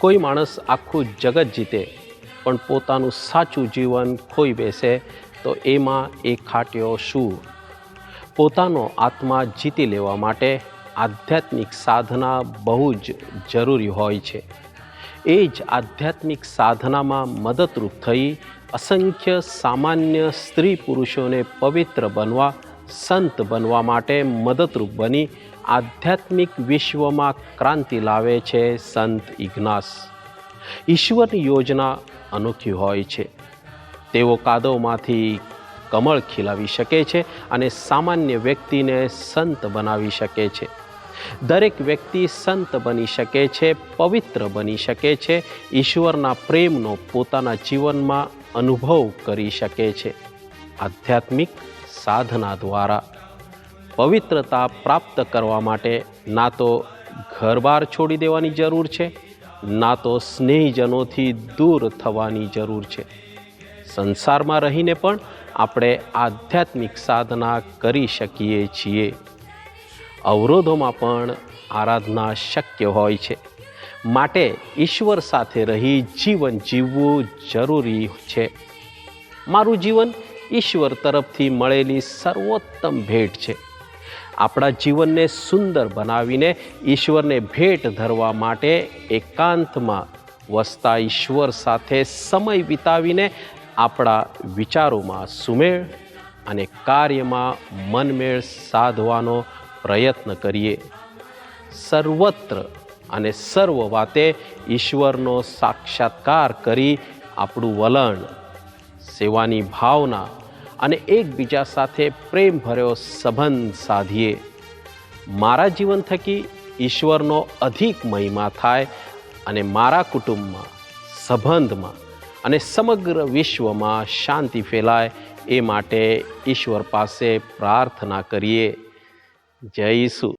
કોઈ માણસ આખું જગત જીતે પણ પોતાનું સાચું જીવન ખોઈ બેસે તો એમાં એ ખાટ્યો શું? પોતાનો આત્મા જીતી લેવા માટે આધ્યાત્મિક સાધના બહુ જ જરૂરી હોય છે. એ જ આધ્યાત્મિક સાધનામાં મદદરૂપ થઈ અસંખ્ય સામાન્ય સ્ત્રી પુરુષોને પવિત્ર બનવા, સંત બનવા માટે મદદરૂપ બની આધ્યાત્મિક વિશ્વમાં ક્રાંતિ લાવે છે સંત ઇગ્નાસ. ઈશ્વરની યોજના અનોખી હોય છે. તેઓ કાદવમાંથી કમળ ખીલાવી શકે છે અને સામાન્ય વ્યક્તિને સંત બનાવી શકે છે. દરેક વ્યક્તિ સંત બની શકે છે, પવિત્ર બની શકે છે, ઈશ્વરના પ્રેમનો પોતાના જીવનમાં અનુભવ કરી શકે છે. આધ્યાત્મિક સાધના દ્વારા પવિત્રતા પ્રાપ્ત કરવા માટે ના તો ઘર-બાર છોડી દેવાની જરૂર છે, ના તો સ્નેહીજનોથી દૂર થવાની જરૂર છે. સંસારમાં રહીને પણ આપણે આધ્યાત્મિક સાધના કરી શકીએ છીએ. અવરોધોમાં પણ આરાધના શક્ય હોય છે. માટે ઈશ્વર સાથે રહી જીવન જીવવું જરૂરી છે. મારું જીવન ઈશ્વર તરફથી મળેલી સર્વોત્તમ ભેટ છે. આપણા જીવનને સુંદર બનાવીને ઈશ્વરને ભેટ ધરવા માટે એકાંતમાં વસતા ઈશ્વર સાથે સમય વિતાવીને આપણા વિચારોમાં સુમેળ અને કાર્યમાં મનમેળ સાધવાનો પ્રયત્ન કરીએ. સર્વત્ર અને સર્વ વાતે ઈશ્વરનો સાક્ષાત્કાર કરી આપણું વલણ, સેવાની ભાવના અને એકબીજા સાથે પ્રેમભર્યો સંબંધ સાધીએ. મારા જીવન થકી ઈશ્વરનો અધિક મહિમા થાય અને મારા કુટુંબમાં, સંબંધમાં અને સમગ્ર વિશ્વમાં શાંતિ ફેલાય એ માટે ઈશ્વર પાસે પ્રાર્થના કરીએ. જય ઈસુ.